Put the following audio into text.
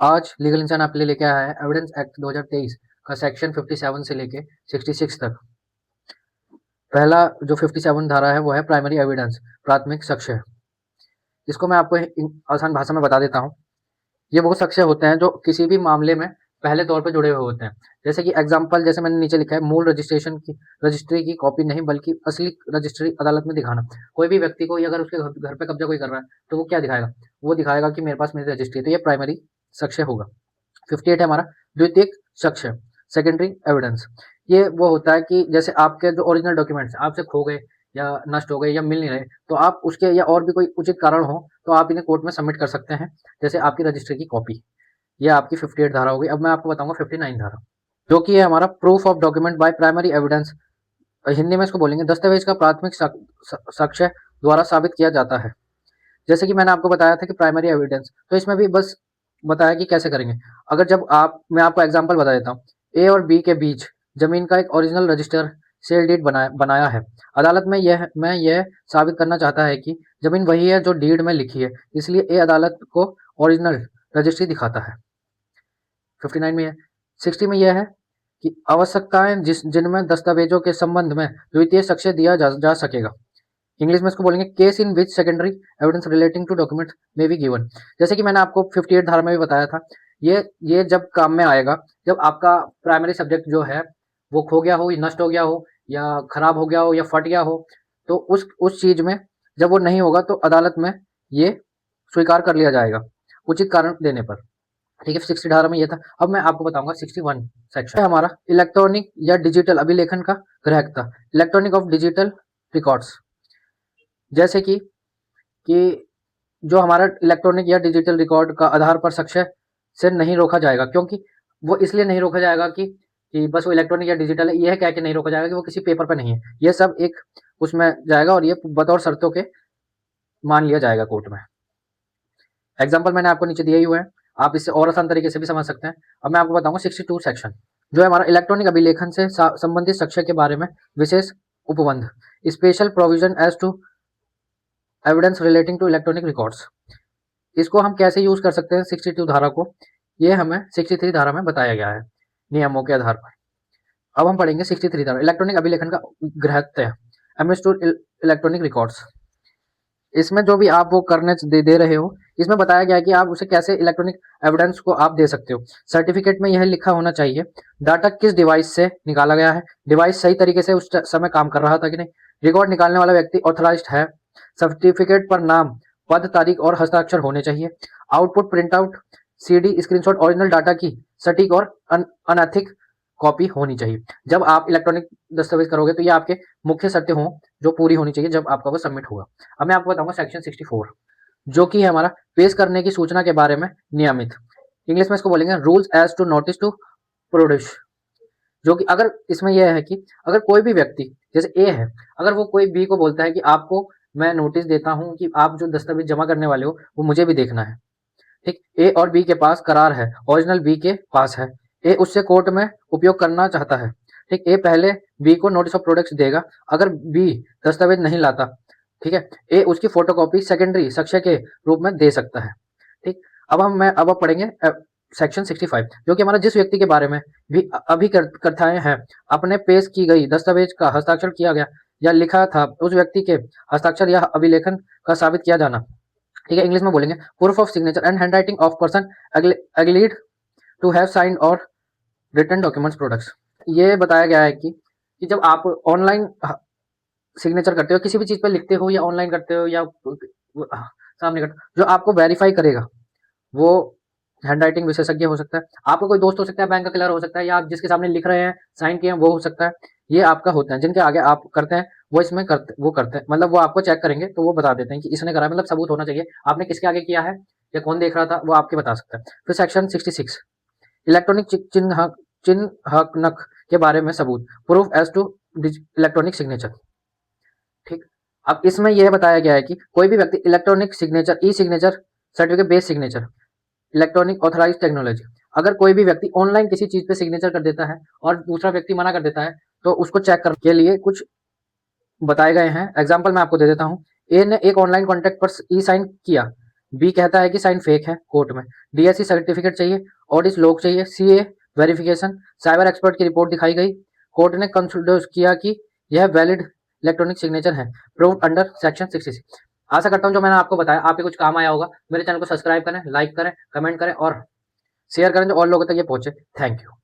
आज लीगल इंसान आपके लिए लेके आया है एविडेंस एक्ट 2023 का सेक्शन 57 से लेके 66 तक। पहला जो 57 धारा है वो है प्राइमरी एविडेंस, प्राथमिक साक्ष्य। इसको मैं आपको आसान भाषा में बता देता हूँ। ये वो साक्ष्य होते हैं जो किसी भी मामले में पहले तौर पे जुड़े हुए होते हैं। जैसे कि एग्जाम्पल, जैसे मैंने नीचे लिखा है, मूल रजिस्ट्री की कॉपी नहीं बल्कि असली रजिस्ट्री अदालत में दिखाना। कोई भी व्यक्ति को, अगर उसके घर पे कब्जा कोई कर रहा है तो वो क्या दिखाएगा? वो दिखाएगा कि मेरे पास मेरी रजिस्ट्री है। तो ये प्राइमरी साक्ष्य होगा। 58 है हमारा द्वितीयक साक्ष्य, सेकेंडरी एविडेंस। ये वो होता है कि जैसे आपके जो ओरिजिनल डॉक्यूमेंट्स आपसे खो गए या नष्ट हो गए या मिल नहीं रहे, तो आप उसके या और भी कोई उचित कारण हो तो आप इन्हें कोर्ट में सबमिट कर सकते हैं, जैसे आपकी रजिस्ट्री की कॉपी। ये आपकी 58 धारा हो गई। अब मैं आपको बताऊंगा 59 धारा, जो कि है हमारा proof of document by primary evidence. Hindi में इसको बोलेंगे दस्तावेज का प्राथमिक साक्ष्य द्वारा साबित किया जाता है। जैसे कि मैंने आपको बताया था कि प्राइमरी एविडेंस, तो इसमें भी बस बताया कि कैसे करेंगे। अगर जब मैं आपको एग्जांपल बता देता हूँ। ए और बी के बीच जमीन का एक ओरिजिनल रजिस्टर सेल डीड बनाया है। अदालत में यह साबित करना चाहता है कि जमीन वही है जो डीड में लिखी है, इसलिए ए अदालत को ओरिजिनल रजिस्ट्री दिखाता है। 59 में है। 60 में यह है कि आवश्यकताएं जिनमें दस्तावेजों के संबंध में द्वितीय साक्ष्य दिया जा सकेगा। इंग्लिश में इसको बोलेंगे case in which secondary evidence relating to document may be given. जैसे कि मैंने आपको 58 धारा में भी बताया था, ये जब काम में आएगा जब आपका प्राइमरी सब्जेक्ट जो है वो खो गया हो, नष्ट हो गया हो या खराब हो गया हो या फट गया हो, तो उस चीज में जब वो नहीं होगा तो अदालत में ये स्वीकार कर लिया जाएगा उचित कारण देने पर। ठीक है, 60 धारा में ये था। अब मैं आपको बताऊंगा 61 सेक्शन हमारा इलेक्ट्रॉनिक या डिजिटल अभिलेखन का ग्राह्यता, इलेक्ट्रॉनिक ऑफ डिजिटल रिकॉर्ड्स। जैसे कि जो हमारा इलेक्ट्रॉनिक या डिजिटल रिकॉर्ड का आधार पर साक्ष्य से नहीं रोका जाएगा, क्योंकि वो इसलिए नहीं रोका जाएगा कि बस वो इलेक्ट्रॉनिक या डिजिटल है, यह कह के नहीं रोका जाएगा कि वो किसी पेपर पर नहीं है। ये सब एक उसमें जाएगा और ये बतौर शर्तों के मान लिया जाएगा कोर्ट में। एग्जाम्पल मैंने आपको नीचे दिया ही हुआ है, आप इससे और आसान तरीके से भी समझ सकते हैं। अब मैं आपको बताऊंगा 62 सेक्शन, जो है हमारा इलेक्ट्रॉनिक अभिलेखन से संबंधित साक्ष्य के बारे में विशेष उपबंध, special provision as to evidence relating to electronic records. इसको हम कैसे यूज कर सकते हैं 62 धारा को, ये हमें 63 धारा में बताया गया है नियमों के आधार पर। अब हम पढ़ेंगे 63 धारा, इलेक्ट्रॉनिक अभिलेखन का ग्राह्यता, एमएस टू इलेक्ट्रॉनिक रिकॉर्ड्स। इसमें जो भी आप वो करने दे रहे हो, इसमें बताया गया है कि आप उसे कैसे इलेक्ट्रॉनिक एविडेंस को आप दे सकते हो। सर्टिफिकेट में यह लिखा होना चाहिए डाटा किस डिवाइस से निकाला गया है, डिवाइस सही तरीके से उस समय काम कर रहा था कि नहीं, रिकॉर्ड निकालने वाला व्यक्ति ऑथराइज्ड है, सर्टिफिकेट पर नाम, पद, तारीख और हस्ताक्षर होने चाहिए, output print out, CD, screenshot original data की सटीक और अनैथिक कॉपी होनी चाहिए। जब आप इलेक्ट्रॉनिक दस्तावेज करोगे तो ये आपके मुख्य शर्तें हों जो पूरी होनी चाहिए जब आपका वो सबमिट होगा। अब मैं आपको बताऊंगा सेक्शन 64, जो कि है हमारा पेश करने की सूचना के बारे में नियमित। इंग्लिश में इसको बोलेंगे rules as to notice to produce. जो कि अगर इसमें यह है कि अगर कोई भी व्यक्ति, जैसे ए है, अगर वो कोई बी को बोलता है कि आपको मैं नोटिस देता हूं कि आप जो दस्तावेज जमा करने वाले हो वो मुझे भी देखना है। ठीक, ए और बी के पास करार है, ओरिजिनल बी के पास है, ए उससे कोर्ट में उपयोग करना चाहता है। ठीक, ए पहले बी को नोटिस ऑफ प्रोडक्ट्स देगा। अगर बी दस्तावेज नहीं लाता, ठीक है, ए उसकी फोटोकॉपी सेकेंडरी साक्ष्य के रूप में दे सकता है। ठीक, अब पढ़ेंगे सेक्शन 65, जो कि हमारा जिस व्यक्ति के बारे में भी अभिकथाएं हैं, अपने पेश की गई दस्तावेज का हस्ताक्षर किया गया या लिखा था, उस व्यक्ति के हस्ताक्षर या अभिलेखन का साबित किया जाना। ठीक है, इंग्लिश में बोलेंगे proof of signature and handwriting of person agreed to have signed और रिटन डॉक्यूमेंट्स प्रोडक्ट्स। ये बताया गया है कि जब आप ऑनलाइन सिग्नेचर करते हो, किसी भी चीज पर लिखते हो या ऑनलाइन करते हो या सामने करते हो, जो आपको वेरीफाई करेगा वो हैंडराइटिंग विशेषज्ञ हो सकता है, आपका कोई दोस्त हो सकता है, बैंक का क्लर्क हो सकता है, या आप जिसके सामने लिख रहे हैं, साइन किए हैं, वो हो सकता है। ये आपका होता है, जिनके आगे आप करते हैं वो इसमें करते हैं, मतलब वो आपको चेक करेंगे तो वो बता देते हैं कि इसने करा, मतलब सबूत होना चाहिए आपने किसके आगे किया है या कौन देख रहा था, वो आपके बता सकता है। फिर सेक्शन 66, इलेक्ट्रॉनिक चिन्हक के बारे में सबूत, proof as to electronic signature. ठीक, अब इसमें यह बताया गया है कि कोई भी व्यक्ति electronic signature, e signature, certificate based signature, electronic authorised technology, अगर कोई भी व्यक्ति ऑनलाइन किसी चीज पे सिग्नेचर कर देता है और दूसरा व्यक्ति मना कर देता है, तो उसको चेक करने के लिए कुछ बताए गए हैं। एग्जाम्पल मैं आपको दे देता हूँ। ए ने एक ऑनलाइन कॉन्ट्रैक्ट पर ई साइन किया, बी कहता है कि साइन फेक है कोर्ट में, डीएससी सर्टिफिकेट चाहिए, ऑडिट लॉग चाहिए, सीए वेरिफिकेशन, साइबर एक्सपर्ट की रिपोर्ट दिखाई गई, कोर्ट ने कंसिडर किया कि यह वैलिड इलेक्ट्रॉनिक सिग्नेचर है, प्रूव अंडर सेक्शन 66। आशा करता हूँ जो मैंने आपको बताया आपके कुछ काम आया होगा। मेरे चैनल को सब्सक्राइब करें, लाइक करें, कमेंट करें और शेयर करें जो और लोगों तक ये पहुंचे। Thank you.